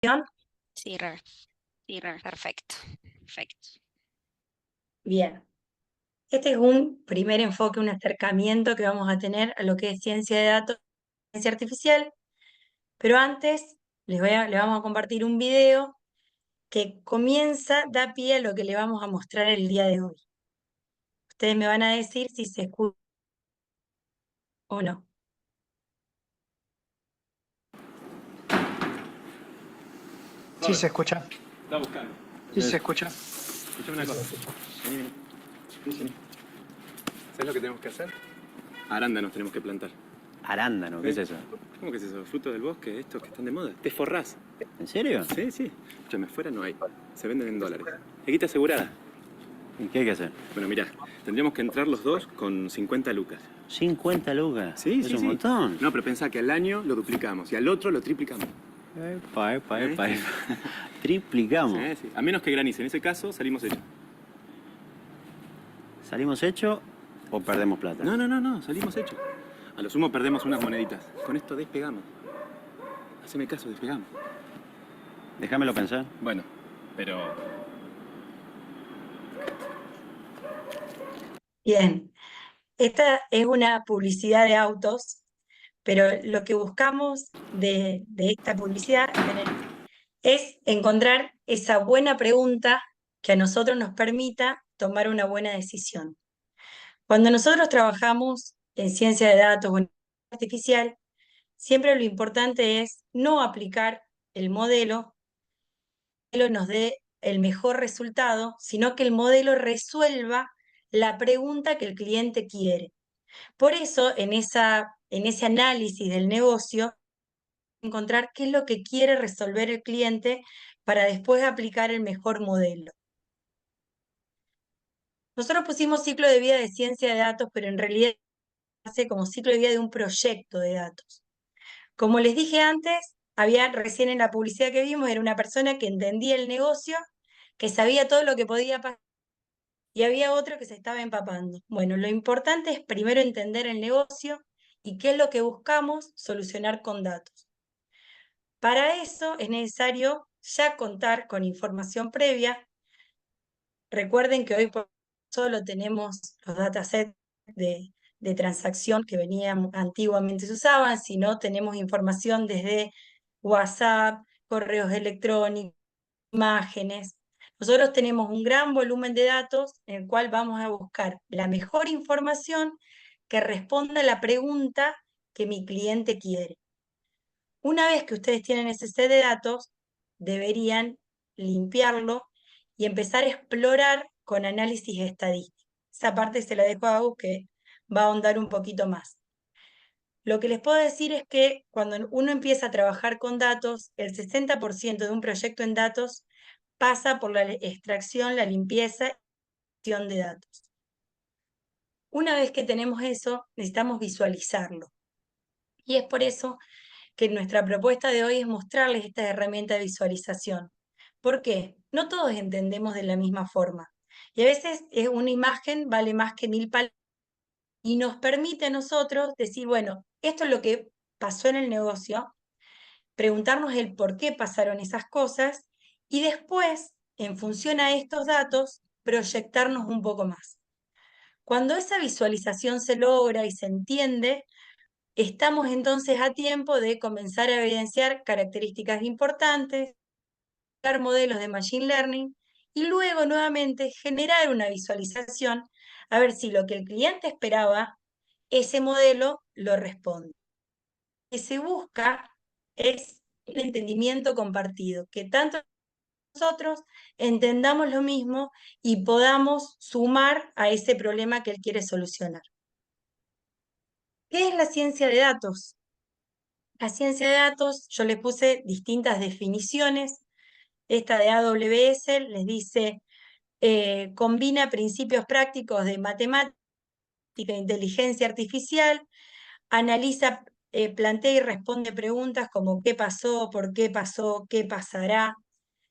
Sí, perfecto. Perfecto. Bien. Este es un primer enfoque, un acercamiento que vamos a tener a lo que es ciencia de datos, ciencia artificial, pero antes les vamos a compartir un video que da pie a lo que le vamos a mostrar el día de hoy. Ustedes me van a decir si se escucha o no. Sí, se escucha. Está buscando. Sí, se escucha. Escuchame una cosa. Vení, vení. Vení. ¿Sabes lo que tenemos que hacer? Arándanos tenemos que plantar. Arándano, ¿qué es eso? ¿Cómo que es eso? Frutos del bosque, estos que están de moda. Te forrás. ¿En serio? Sí, sí. Escúchame, afuera no hay. Se venden en dólares. Equita asegurada. ¿Y qué hay que hacer? Bueno, mirá, tendríamos que entrar los dos con 50 lucas. 50 lucas. Sí, es sí, un sí. montón. No, pero pensá que al año lo duplicamos y al otro lo triplicamos. Epa. Triplicamos. Sí, sí. A menos que granice. En ese caso, salimos hechos. ¿Salimos hechos o perdemos plata? No. Salimos hechos. A lo sumo perdemos unas moneditas. Con esto despegamos. Haceme caso, despegamos. Déjamelo pensar. Bueno, pero... Bien, esta es una publicidad de autos, pero lo que buscamos de esta publicidad es encontrar esa buena pregunta que a nosotros nos permita tomar una buena decisión. Cuando nosotros trabajamos en ciencia de datos o en artificial, siempre lo importante es no aplicar el modelo nos dé el mejor resultado, sino que el modelo resuelva la pregunta que el cliente quiere. Por eso, en ese análisis del negocio, encontrar qué es lo que quiere resolver el cliente para después aplicar el mejor modelo. Nosotros pusimos ciclo de vida de ciencia de datos, pero en realidad hace como ciclo de vida de un proyecto de datos. Como les dije antes, había recién en la publicidad que vimos, era una persona que entendía el negocio, que sabía todo lo que podía pasar y había otro que se estaba empapando. Bueno, lo importante es primero entender el negocio y qué es lo que buscamos solucionar con datos. Para eso es necesario ya contar con información previa. Recuerden que hoy solo tenemos los datasets de transacción que antiguamente se usaban, sino tenemos información desde WhatsApp, correos electrónicos, imágenes. Nosotros tenemos un gran volumen de datos en el cual vamos a buscar la mejor información que responda a la pregunta que mi cliente quiere. Una vez que ustedes tienen ese set de datos, deberían limpiarlo y empezar a explorar con análisis estadístico. Esa parte se la dejo a Agus, que va a ahondar un poquito más. Lo que les puedo decir es que cuando uno empieza a trabajar con datos, el 60% de un proyecto en datos pasa por la extracción, la limpieza y gestión de datos. Una vez que tenemos eso, necesitamos visualizarlo. Y es por eso que nuestra propuesta de hoy es mostrarles esta herramienta de visualización. ¿Por qué? No todos entendemos de la misma forma. Y a veces una imagen vale más que 1000 palabras y nos permite a nosotros decir, bueno, esto es lo que pasó en el negocio, preguntarnos el por qué pasaron esas cosas y después, en función a estos datos, proyectarnos un poco más. Cuando esa visualización se logra y se entiende, estamos entonces a tiempo de comenzar a evidenciar características importantes, crear modelos de Machine Learning y luego nuevamente generar una visualización a ver si lo que el cliente esperaba, ese modelo lo responde. Lo que se busca es un entendimiento compartido, que tanto nosotros entendamos lo mismo y podamos sumar a ese problema que él quiere solucionar. ¿Qué es la ciencia de datos? La ciencia de datos, yo les puse distintas definiciones. Esta de AWS les dice, combina principios prácticos de matemática e inteligencia artificial, analiza, plantea y responde preguntas como qué pasó, por qué pasará.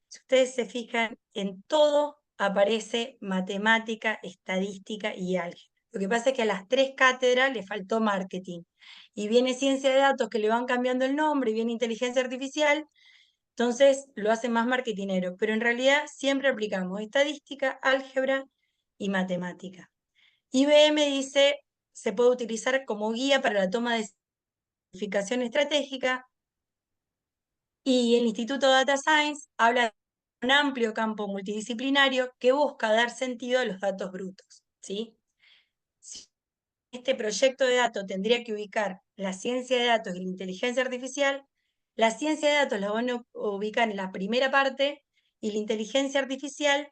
Si ustedes se fijan, en todo aparece matemática, estadística y álgebra. Lo que pasa es que a las tres cátedras le faltó marketing. Y viene ciencia de datos que le van cambiando el nombre, y viene inteligencia artificial, Entonces lo hace más marketinero, pero en realidad siempre aplicamos estadística, álgebra y matemática. IBM dice, se puede utilizar como guía para la toma de planificación estratégica, y el Instituto Data Science habla de un amplio campo multidisciplinario que busca dar sentido a los datos brutos, ¿sí? Si este proyecto de datos tendría que ubicar la ciencia de datos y la inteligencia artificial, la ciencia de datos la van a ubicar en la primera parte y la inteligencia artificial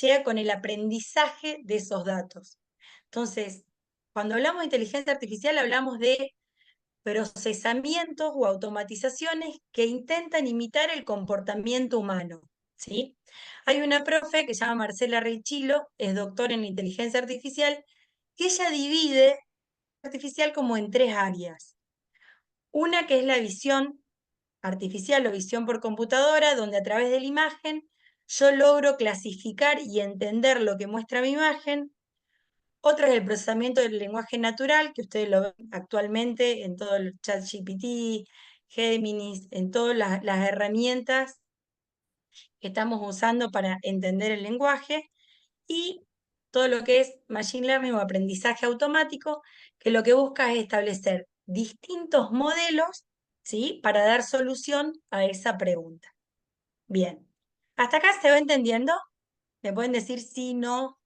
llega con el aprendizaje de esos datos. Entonces, cuando hablamos de inteligencia artificial hablamos de procesamientos o automatizaciones que intentan imitar el comportamiento humano, ¿sí? Hay una profe que se llama Marcela Richilo, es doctora en inteligencia artificial, que ella divide artificial como en 3 áreas. Una que es la visión artificial o visión por computadora, donde a través de la imagen yo logro clasificar y entender lo que muestra mi imagen. Otra es el procesamiento del lenguaje natural, que ustedes lo ven actualmente en todo el ChatGPT, Géminis, en todas las herramientas que estamos usando para entender el lenguaje. Y todo lo que es Machine Learning o aprendizaje automático, que lo que busca es establecer distintos modelos, ¿sí?, para dar solución a esa pregunta. Bien, ¿hasta acá se va entendiendo? ¿Me pueden decir sí, no?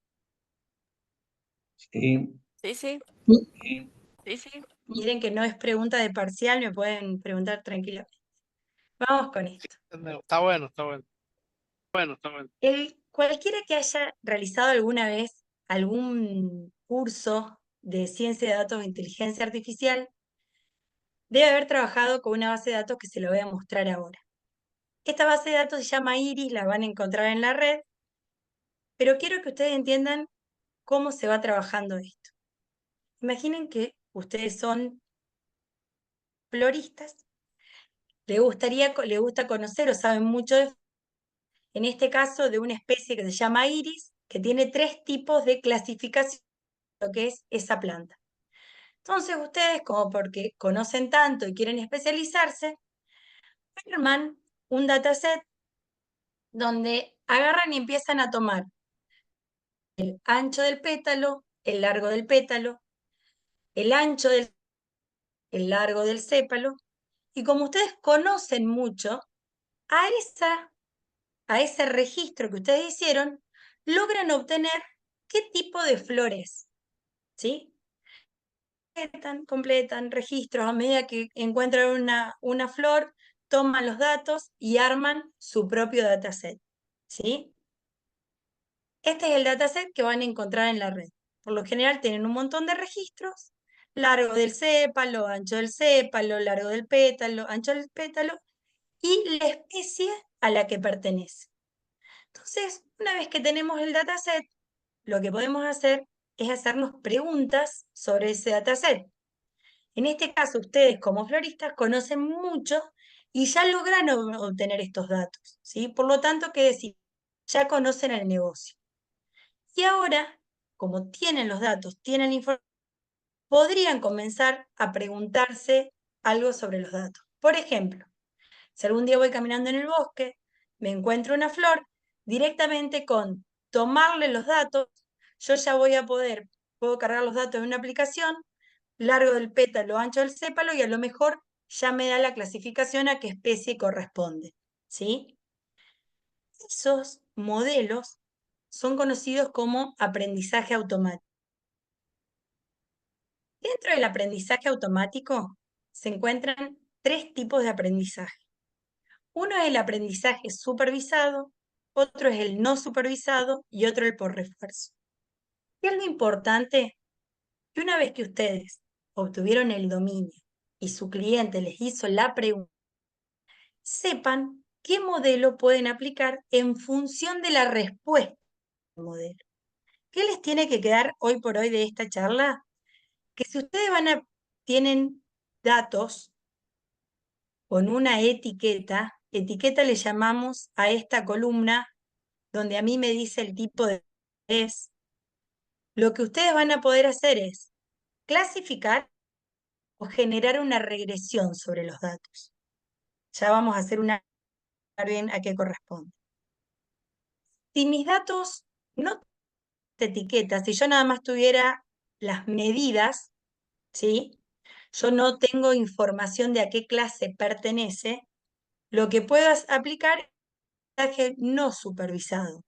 Sí. Sí, sí, Sí. sí, sí. Miren que no es pregunta de parcial, me pueden preguntar tranquilamente. Vamos con esto. Está bueno, está bueno. Bueno, está bueno. Cualquiera que haya realizado alguna vez algún curso de ciencia de datos e inteligencia artificial, debe haber trabajado con una base de datos que se lo voy a mostrar ahora. Esta base de datos se llama Iris, la van a encontrar en la red, pero quiero que ustedes entiendan cómo se va trabajando esto. Imaginen que ustedes son floristas, les gusta conocer o saben mucho en este caso de una especie que se llama iris, que tiene 3 tipos de clasificación de lo que es esa planta. Entonces ustedes, como porque conocen tanto y quieren especializarse, arman un dataset donde agarran y empiezan a tomar el ancho del pétalo, el largo del pétalo, el ancho el largo del sépalo, y como ustedes conocen mucho, a ese registro que ustedes hicieron, logran obtener qué tipo de flores, ¿sí? Completan registros a medida que encuentran una flor, toman los datos y arman su propio dataset, ¿sí? Este es el dataset que van a encontrar en la red. Por lo general tienen un montón de registros, largo del sépalo, ancho del sépalo, largo del pétalo, ancho del pétalo, y la especie a la que pertenece. Entonces, una vez que tenemos el dataset, lo que podemos hacer es hacernos preguntas sobre ese dataset. En este caso, ustedes como floristas conocen mucho y ya logran obtener estos datos, ¿sí? Por lo tanto, ¿qué decir? Ya conocen el negocio. Y ahora, como tienen los datos, tienen la información, podrían comenzar a preguntarse algo sobre los datos. Por ejemplo, si algún día voy caminando en el bosque, me encuentro una flor, directamente con tomarle los datos, yo ya puedo cargar los datos en una aplicación, largo del pétalo, ancho del sépalo, y a lo mejor ya me da la clasificación a qué especie corresponde, ¿sí? Esos modelos son conocidos como aprendizaje automático. Dentro del aprendizaje automático se encuentran 3 tipos de aprendizaje. Uno es el aprendizaje supervisado, otro es el no supervisado y otro el por refuerzo. ¿Qué es lo importante? Que una vez que ustedes obtuvieron el dominio y su cliente les hizo la pregunta, sepan qué modelo pueden aplicar en función de la respuesta del modelo. ¿Qué les tiene que quedar hoy por hoy de esta charla? Que si ustedes tienen datos con una etiqueta le llamamos a esta columna donde a mí me dice el tipo de es, lo que ustedes van a poder hacer es clasificar o generar una regresión sobre los datos. Ya vamos a hacer una bien a qué corresponde. Si mis datos no te etiquetas, si yo nada más tuviera las medidas, ¿sí? Yo no tengo información de a qué clase pertenece, lo que puedo aplicar es el aprendizaje no supervisado,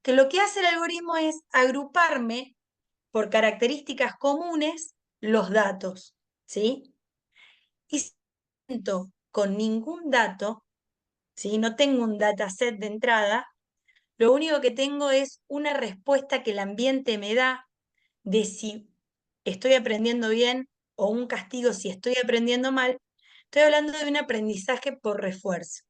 que lo que hace el algoritmo es agruparme por características comunes los datos, ¿sí? Y si no cuento con ningún dato, ¿sí? No tengo un dataset de entrada, lo único que tengo es una respuesta que el ambiente me da de si estoy aprendiendo bien o un castigo si estoy aprendiendo mal. Estoy hablando de un aprendizaje por refuerzo.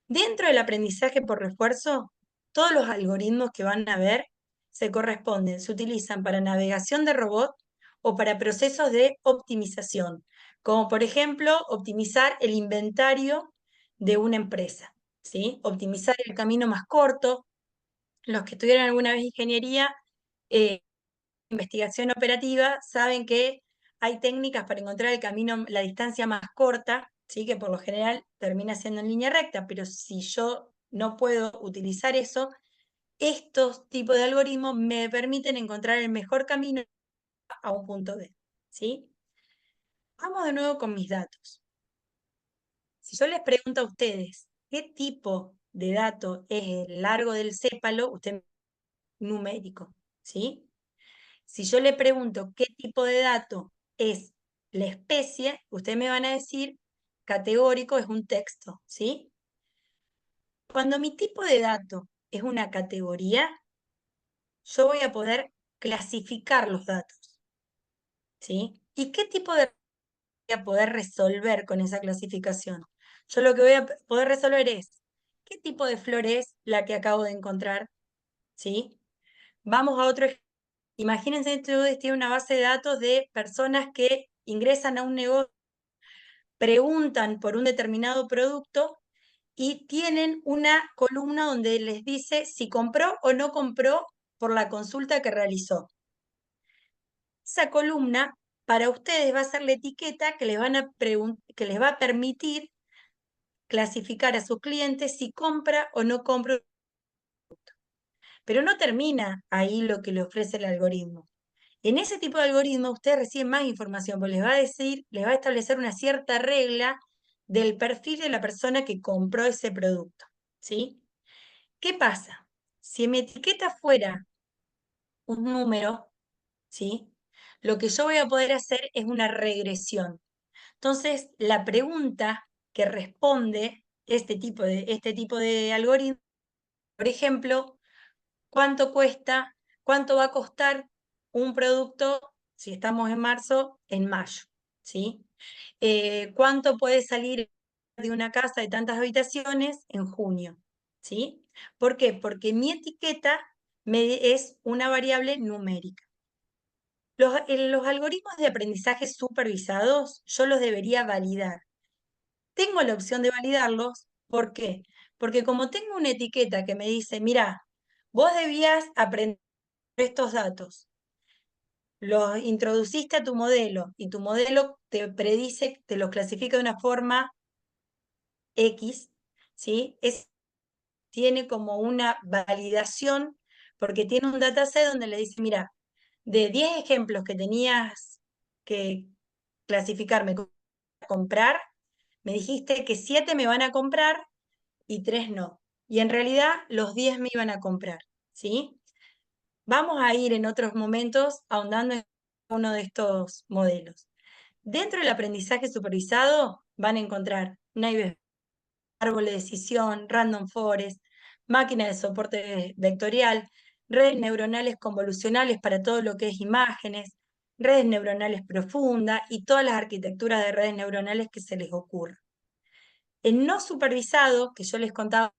Dentro del aprendizaje por refuerzo, todos los algoritmos que van a ver se corresponden, se utilizan para navegación de robot o para procesos de optimización, como por ejemplo optimizar el inventario de una empresa, ¿sí? Optimizar el camino más corto. Los que estudiaron alguna vez ingeniería, investigación operativa, saben que hay técnicas para encontrar el camino, la distancia más corta, ¿sí? Que por lo general termina siendo en línea recta, pero si yo no puedo utilizar eso, estos tipos de algoritmos me permiten encontrar el mejor camino a un punto B, ¿sí? Vamos de nuevo con mis datos. Si yo les pregunto a ustedes qué tipo de dato es el largo del cépalo, usted numérico, ¿sí? Si yo le pregunto qué tipo de dato es la especie, ustedes me van a decir categórico es un texto, ¿sí? Cuando mi tipo de dato es una categoría, yo voy a poder clasificar los datos, ¿sí? ¿Y qué tipo de voy a poder resolver con esa clasificación? Yo lo que voy a poder resolver es qué tipo de flor es la que acabo de encontrar, ¿sí? Vamos a otro ejemplo. Imagínense que ustedes tienen una base de datos de personas que ingresan a un negocio, preguntan por un determinado producto y tienen una columna donde les dice si compró o no compró por la consulta que realizó. Esa columna para ustedes va a ser la etiqueta que les va a permitir clasificar a sus clientes si compra o no compra. Pero no termina ahí lo que le ofrece el algoritmo. En ese tipo de algoritmo ustedes reciben más información, porque les va a decir, les va a establecer una cierta regla del perfil de la persona que compró ese producto, ¿sí? ¿Qué pasa? Si mi etiqueta fuera un número, ¿sí? Lo que yo voy a poder hacer es una regresión. Entonces, la pregunta que responde este tipo de algoritmo, por ejemplo, cuánto va a costar un producto, si estamos en marzo, en mayo, ¿sí? ¿Cuánto puede salir de una casa de tantas habitaciones en junio, ¿sí? ¿Por qué? Porque mi etiqueta es una variable numérica. Los algoritmos de aprendizaje supervisados, yo los debería validar. Tengo la opción de validarlos, ¿por qué? Porque como tengo una etiqueta que me dice, mira, vos debías aprender estos datos, los introduciste a tu modelo y tu modelo te predice, te los clasifica de una forma X, ¿sí? Tiene como una validación porque tiene un dataset donde le dice, mira, de 10 ejemplos que tenías que clasificarme, comprar, me dijiste que 7 me van a comprar y 3 no. Y en realidad los 10 me iban a comprar, ¿sí? Vamos a ir en otros momentos ahondando en uno de estos modelos. Dentro del aprendizaje supervisado van a encontrar una árbol de decisión, random forest, máquina de soporte vectorial, redes neuronales convolucionales para todo lo que es imágenes, redes neuronales profundas y todas las arquitecturas de redes neuronales que se les ocurra. El no supervisado, que yo les contaba,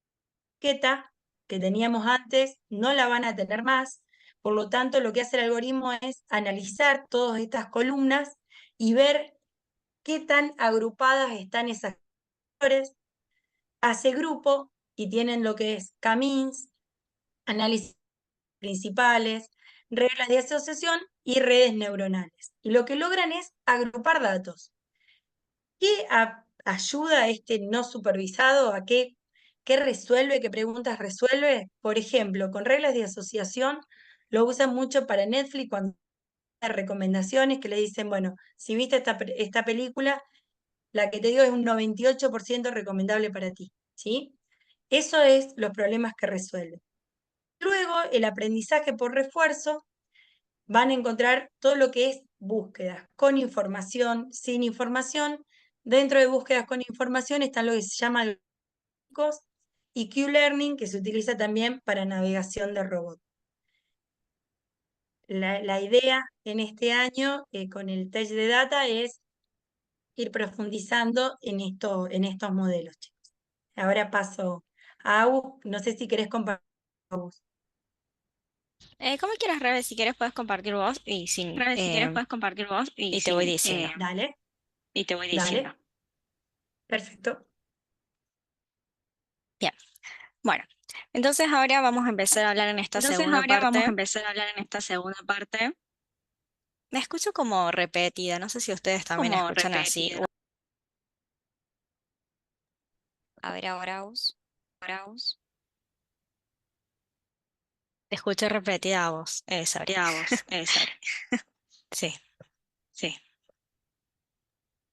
etiqueta que teníamos antes, no la van a tener más. Por lo tanto, lo que hace el algoritmo es analizar todas estas columnas y ver qué tan agrupadas están esas flores, hace grupo y tienen lo que es camins, análisis principales, reglas de asociación y redes neuronales. Y lo que logran es agrupar datos. ¿Qué ayuda a este no supervisado? ¿A qué ¿Qué resuelve? ¿Qué preguntas resuelve? Por ejemplo, con reglas de asociación lo usan mucho para Netflix cuando hay recomendaciones que le dicen, bueno, si viste esta película, la que te digo es un 98% recomendable para ti, ¿sí? Eso es los problemas que resuelve. Luego, el aprendizaje por refuerzo, van a encontrar todo lo que es búsquedas con información, sin información. Dentro de búsquedas con información están lo que se llama algoritmos y Q-Learning, que se utiliza también para navegación de robots. La idea en este año con el Test de Data es ir profundizando en estos modelos, chicos. Ahora paso a Agus, no sé si querés compartir. Agus. Como quieras, Rebe, si quieres puedes compartir vos y sin, Rebe, si quieres puedes compartir vos y te voy diciendo. Dale, y te voy dale, diciendo. perfecto. Bien. Bueno, entonces ahora vamos a empezar a hablar en esta Entonces segunda ahora vamos a parte. empezar a hablar en esta segunda parte. Me escucho como repetida, no sé si ustedes también Como escuchan así. repetida. A ver, ahora Aus. Paraos. Te escucho repetida a vos, Sari. Ya vos, Sari. Sí. Sí.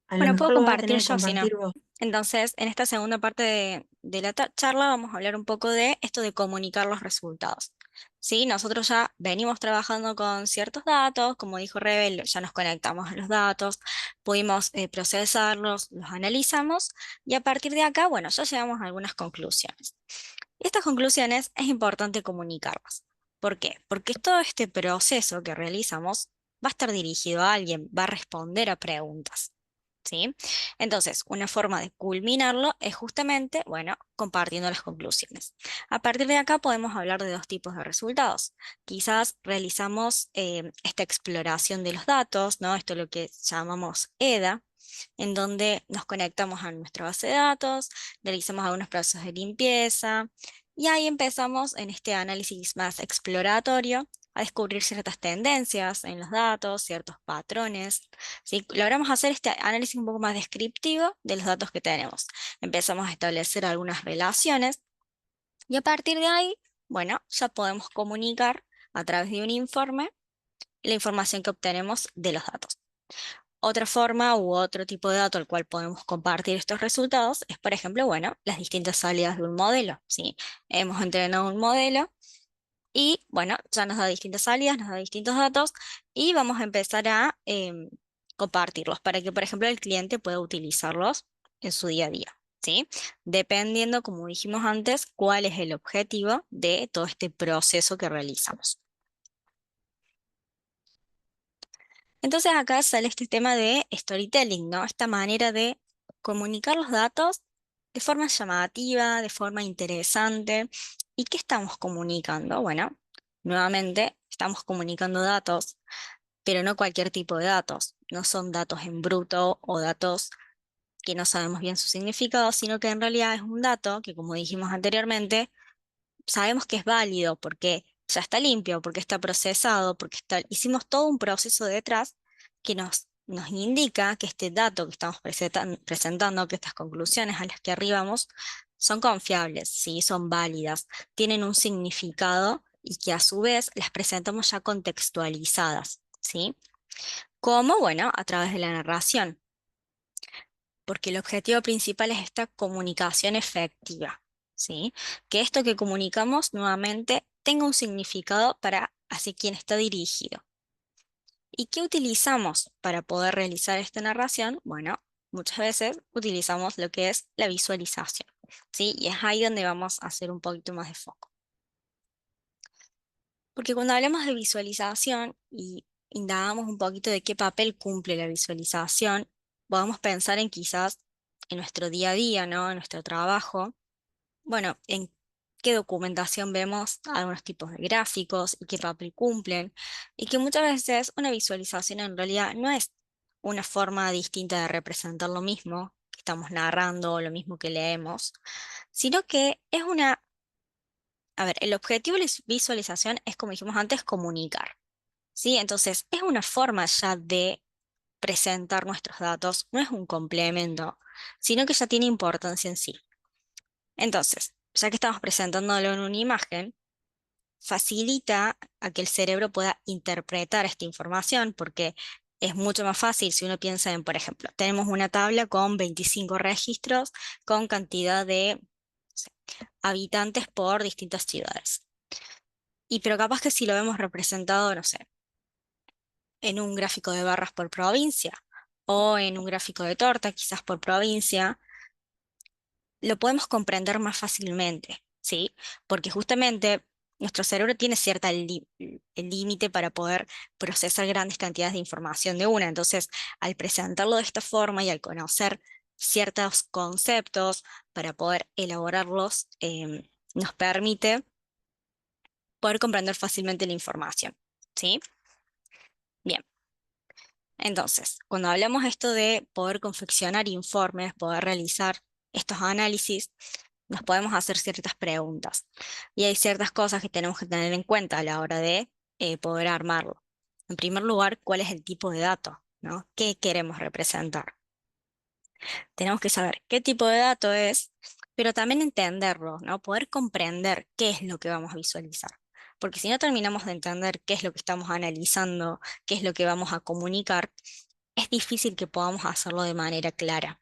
A lo Bueno, puedo mejor lo vas a compartir tener que yo, si no. compartir vos. Entonces, en esta segunda parte de la charla vamos a hablar un poco de esto de comunicar los resultados. ¿Sí? Nosotros ya venimos trabajando con ciertos datos, como dijo Rebel, ya nos conectamos a los datos, pudimos procesarlos, los analizamos y a partir de acá, bueno, ya llegamos a algunas conclusiones. Y estas conclusiones es importante comunicarlas. ¿Por qué? Porque todo este proceso que realizamos va a estar dirigido a alguien, va a responder a preguntas. ¿Sí? Entonces, una forma de culminarlo es justamente, bueno, compartiendo las conclusiones. A partir de acá podemos hablar de dos tipos de resultados. Quizás realizamos esta exploración de los datos, ¿no? Esto es lo que llamamos EDA, en donde nos conectamos a nuestra base de datos, realizamos algunos procesos de limpieza y ahí empezamos en este análisis más exploratorio a descubrir ciertas tendencias en los datos, ciertos patrones. ¿Sí? Logramos hacer este análisis un poco más descriptivo de los datos que tenemos. Empezamos a establecer algunas relaciones y a partir de ahí, bueno, ya podemos comunicar a través de un informe la información que obtenemos de los datos. Otra forma u otro tipo de dato al cual podemos compartir estos resultados es, por ejemplo, bueno, las distintas salidas de un modelo, ¿sí? Hemos entrenado un modelo y, bueno, ya nos da distintas salidas, nos da distintos datos y vamos a empezar a compartirlos para que, por ejemplo, el cliente pueda utilizarlos en su día a día, ¿sí? Dependiendo, como dijimos antes, cuál es el objetivo de todo este proceso que realizamos. Entonces acá sale este tema de storytelling, ¿no? Esta manera de comunicar los datos de forma llamativa, de forma interesante. ¿Y qué estamos comunicando? Bueno, nuevamente estamos comunicando datos, pero no cualquier tipo de datos. No son datos en bruto o datos que no sabemos bien su significado, sino que en realidad es un dato que, como dijimos anteriormente, sabemos que es válido porque ya está limpio, porque está procesado, porque hicimos todo un proceso detrás que nos indica que este dato que estamos presentando, que estas conclusiones a las que arribamos, son confiables, ¿sí? Son válidas, tienen un significado y que a su vez las presentamos ya contextualizadas, ¿sí? ¿Cómo? Bueno, a través de la narración, porque el objetivo principal es esta comunicación efectiva, ¿sí? Que esto que comunicamos nuevamente tenga un significado para hacia quien está dirigido. ¿Y qué utilizamos para poder realizar esta narración? Bueno, muchas veces utilizamos lo que es la visualización, ¿sí? Y es ahí donde vamos a hacer un poquito más de foco. Porque cuando hablamos de visualización y indagamos un poquito de qué papel cumple la visualización, podemos pensar en quizás en nuestro día a día, ¿no? En nuestro trabajo. Bueno, en qué documentación vemos algunos tipos de gráficos y qué papel cumplen. Y que muchas veces una visualización en realidad no es una forma distinta de representar lo mismo que estamos narrando o lo mismo que leemos, sino que es una... A ver, el objetivo de la visualización es, como dijimos antes, comunicar, ¿sí? Entonces, es una forma ya de presentar nuestros datos, no es un complemento, sino que ya tiene importancia en sí. Entonces, ya que estamos presentándolo en una imagen, facilita a que el cerebro pueda interpretar esta información, porque es mucho más fácil si uno piensa en, por ejemplo, tenemos una tabla con 25 registros con cantidad de, no sé, habitantes por distintas ciudades. Y pero capaz que si lo vemos representado, no sé, en un gráfico de barras por provincia o en un gráfico de torta, quizás por provincia, lo podemos comprender más fácilmente, ¿sí? Porque justamente nuestro cerebro tiene cierta el límite para poder procesar grandes cantidades de información de una. Entonces, al presentarlo de esta forma y al conocer ciertos conceptos para poder elaborarlos, nos permite poder comprender fácilmente la información, ¿sí? Bien. Entonces, cuando hablamos esto de poder confeccionar informes, poder realizar estos análisis, nos podemos hacer ciertas preguntas. Y hay ciertas cosas que tenemos que tener en cuenta a la hora de poder armarlo. En primer lugar, ¿cuál es el tipo de dato? ¿No? ¿Qué queremos representar? Tenemos que saber qué tipo de dato es, pero también entenderlo, ¿no? Poder comprender qué es lo que vamos a visualizar. Porque si no terminamos de entender qué es lo que estamos analizando, qué es lo que vamos a comunicar, es difícil que podamos hacerlo de manera clara.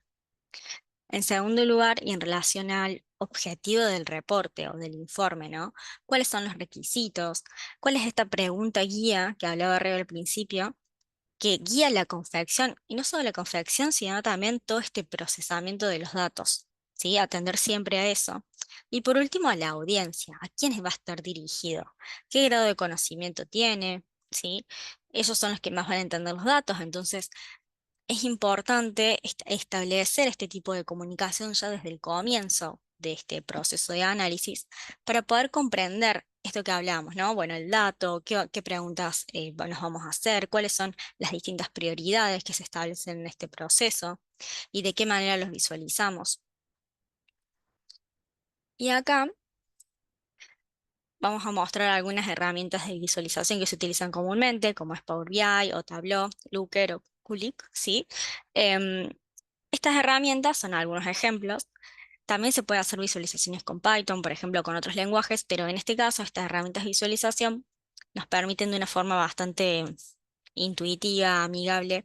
En segundo lugar, y en relación al objetivo del reporte o del informe, ¿no? ¿Cuáles son los requisitos? ¿Cuál es esta pregunta guía que hablaba Rebe al principio, que guía la confección, y no solo la confección, sino también todo este procesamiento de los datos, ¿sí? Atender siempre a eso. Y por último, a la audiencia, a quiénes va a estar dirigido, qué grado de conocimiento tiene, ¿sí? Ellos son los que más van a entender los datos, entonces es importante establecer este tipo de comunicación ya desde el comienzo de este proceso de análisis para poder comprender esto que hablamos, ¿no? Bueno, el dato, qué preguntas nos vamos a hacer, cuáles son las distintas prioridades que se establecen en este proceso y de qué manera los visualizamos. Y acá vamos a mostrar algunas herramientas de visualización que se utilizan comúnmente, como es Power BI o Tableau, Looker o Qlik, ¿sí? Em, Estas herramientas son algunos ejemplos. También se puede hacer visualizaciones con Python, por ejemplo, con otros lenguajes, pero en este caso estas herramientas de visualización nos permiten de una forma bastante intuitiva, amigable,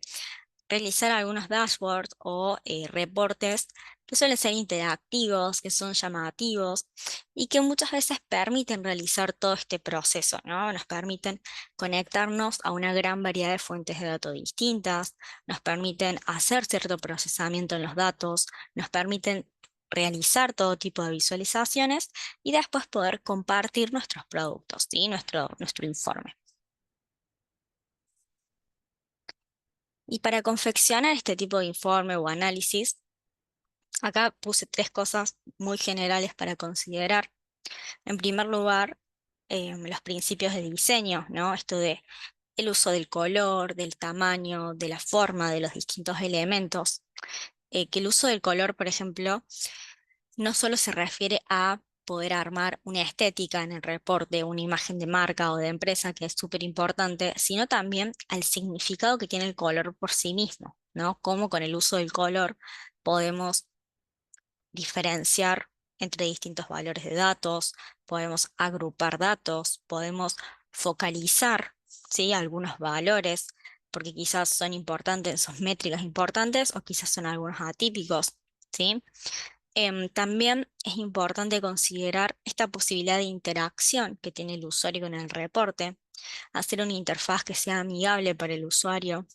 realizar algunos dashboards o reportes que suelen ser interactivos, que son llamativos y que muchas veces permiten realizar todo este proceso, ¿no? Nos permiten conectarnos a una gran variedad de fuentes de datos distintas, nos permiten hacer cierto procesamiento en los datos, nos permiten realizar todo tipo de visualizaciones y después poder compartir nuestros productos, ¿sí? Nuestro informe. Y para confeccionar este tipo de informe o análisis, acá puse tres cosas muy generales para considerar. En primer lugar, los principios de diseño, ¿no? Esto de el uso del color, del tamaño, de la forma de los distintos elementos. Que el uso del color, por ejemplo, no solo se refiere a poder armar una estética en el reporte, una imagen de marca o de empresa, que es súper importante, sino también al significado que tiene el color por sí mismo, ¿no? Cómo con el uso del color podemos diferenciar entre distintos valores de datos, podemos agrupar datos, podemos focalizar, ¿sí? Algunos valores, porque quizás son importantes, son métricas importantes o quizás son algunos atípicos, ¿sí? También es importante considerar esta posibilidad de interacción que tiene el usuario con el reporte, hacer una interfaz que sea amigable para el usuario.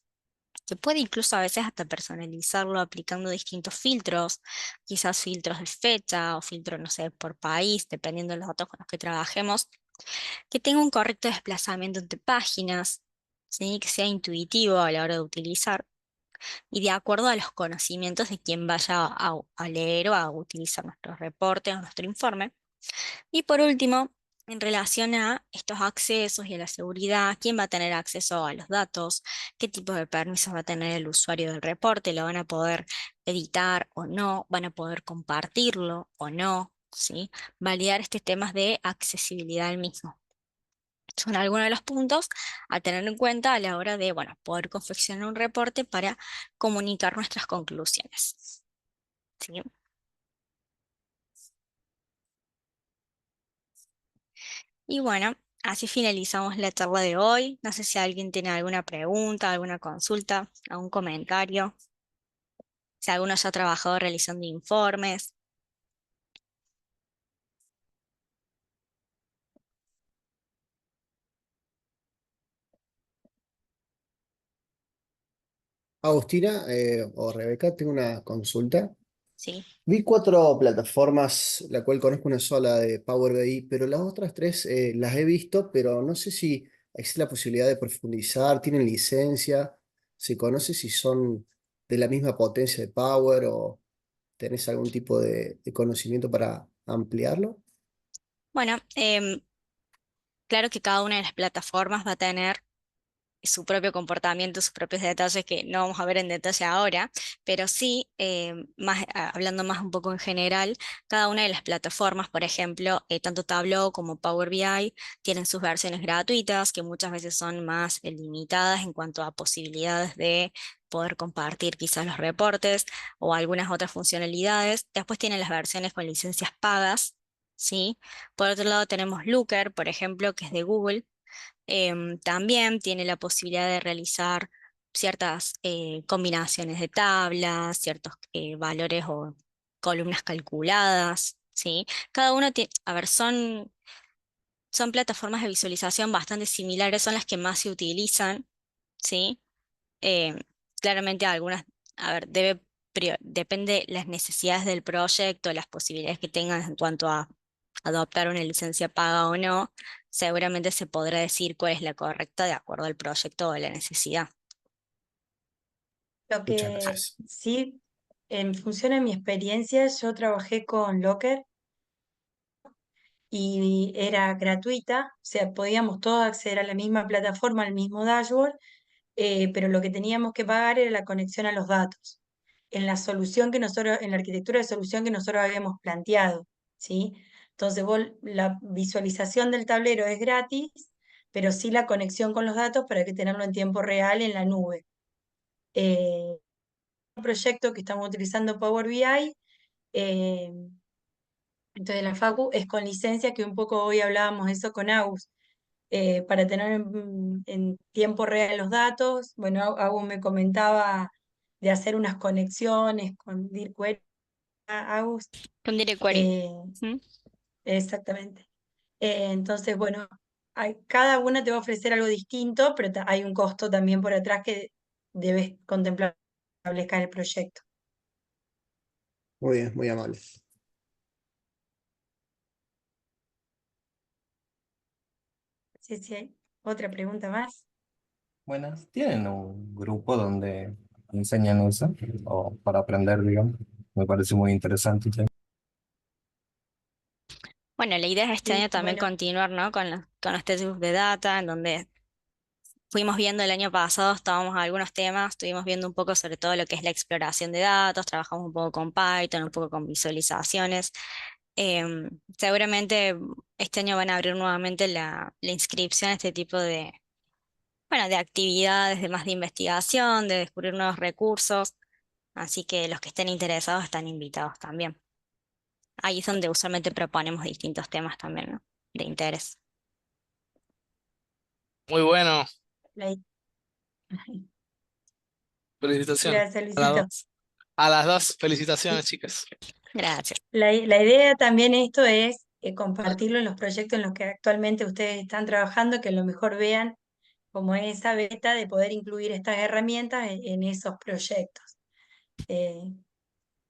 Se puede incluso a veces hasta personalizarlo aplicando distintos filtros, quizás filtros de fecha o filtros, no sé, por país, dependiendo de los datos con los que trabajemos, que tenga un correcto desplazamiento entre páginas, ¿sí? Que sea intuitivo a la hora de utilizar y de acuerdo a los conocimientos de quien vaya a leer o a utilizar nuestro reporte o nuestro informe. Y por último, en relación a estos accesos y a la seguridad, quién va a tener acceso a los datos, qué tipo de permisos va a tener el usuario del reporte, lo van a poder editar o no, van a poder compartirlo o no, ¿sí? Validar estos temas de accesibilidad al mismo. Son algunos de los puntos a tener en cuenta a la hora de, bueno, poder confeccionar un reporte para comunicar nuestras conclusiones, ¿sí? Y bueno, así finalizamos la charla de hoy. No sé si alguien tiene alguna pregunta, alguna consulta, algún comentario, si alguno ya ha trabajado realizando informes. Agustina o Rebeca, tengo una consulta. Sí. Vi cuatro plataformas, la cual conozco una sola de Power BI, pero las otras tres las he visto, pero no sé si existe la posibilidad de profundizar, tienen licencia, se conoce si son de la misma potencia de Power o tenés algún tipo de conocimiento para ampliarlo. Bueno, claro que cada una de las plataformas va a tener su propio comportamiento, sus propios detalles que no vamos a ver en detalle ahora, pero sí, hablando más un poco en general, cada una de las plataformas, por ejemplo, tanto Tableau como Power BI, tienen sus versiones gratuitas, que muchas veces son más limitadas en cuanto a posibilidades de poder compartir quizás los reportes o algunas otras funcionalidades. Después tienen las versiones con licencias pagas, ¿sí? Por otro lado tenemos Looker, por ejemplo, que es de Google. También tiene la posibilidad de realizar ciertas combinaciones de tablas, ciertos valores o columnas calculadas, ¿sí? Cada uno tiene, a ver, son plataformas de visualización bastante similares, son las que más se utilizan, ¿sí? Em, Claramente algunas, a ver, depende las necesidades del proyecto, las posibilidades que tengan en cuanto a adoptar una licencia paga o no, seguramente se podrá decir cuál es la correcta de acuerdo al proyecto o a la necesidad. Lo Muchas que gracias. sí, en función de mi experiencia, yo trabajé con Locker y era gratuita, o sea, podíamos todos acceder a la misma plataforma, al mismo dashboard, pero lo que teníamos que pagar era la conexión a los datos. En la solución que nosotros, en la arquitectura de solución que nosotros habíamos planteado, ¿sí? Entonces, la visualización del tablero es gratis, pero sí la conexión con los datos para que tenerlo en tiempo real en la nube. Un proyecto que estamos utilizando Power BI, eh, entonces la Facu es con licencia, que un poco hoy hablábamos eso con Agus, para tener en tiempo real los datos. Bueno, Agus me comentaba de hacer unas conexiones con DIRCOE, Agus, Con Direct Query. eh, ¿Mm? exactamente. Entonces, bueno, cada una te va a ofrecer algo distinto, pero hay un costo también por atrás que debes contemplar al establecer el proyecto. Muy bien, muy amable. Sí, sí, hay otra pregunta más. Buenas, ¿tienen un grupo donde enseñan eso? O para aprender, digamos. Me parece muy interesante. Bueno, la idea es este año Sí, también bueno, continuar, ¿no? Con los textbooks de data, en donde fuimos viendo el año pasado, estábamos algunos temas, estuvimos viendo un poco sobre todo lo que es la exploración de datos, trabajamos un poco con Python, un poco con visualizaciones. Seguramente este año van a abrir nuevamente la inscripción a este tipo de, bueno, de actividades, de más de investigación, de descubrir nuevos recursos. Así que los que estén interesados están invitados también. Ahí es donde usualmente proponemos distintos temas también, ¿no? De interés. Muy bueno. la- Felicitaciones. gracias, A las Luisito. dos. A las dos, felicitaciones, chicas. Gracias. La idea también esto es compartirlo en los proyectos en los que actualmente ustedes están trabajando, que a lo mejor vean como esa beta de poder incluir estas herramientas en esos proyectos. Eh,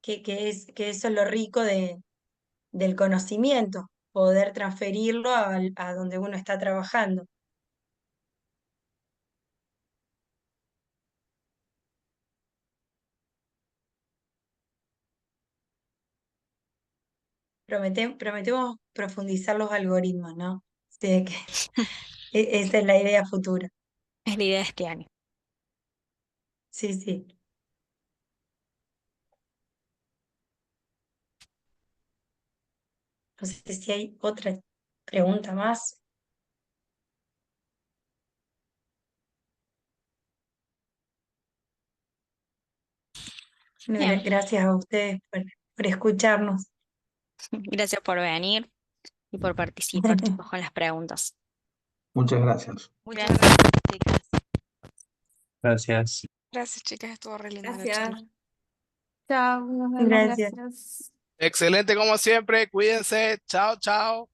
que eso es lo rico del conocimiento, poder transferirlo a donde uno está trabajando. Prometemos profundizar los algoritmos, ¿no? Sí, que esa es la idea futura. Es la idea de este año. Sí, sí. No sé si hay otra pregunta más. Bien, Gracias a ustedes por escucharnos. gracias por venir. y por participar, chicos, con las preguntas. Muchas gracias. Muchas Gracias. gracias, chicas. Gracias. Gracias, chicas, estuvo re linda la Gracias. charla. Chao, nos vemos, Gracias. gracias. Excelente como siempre, cuídense. Chao, chao.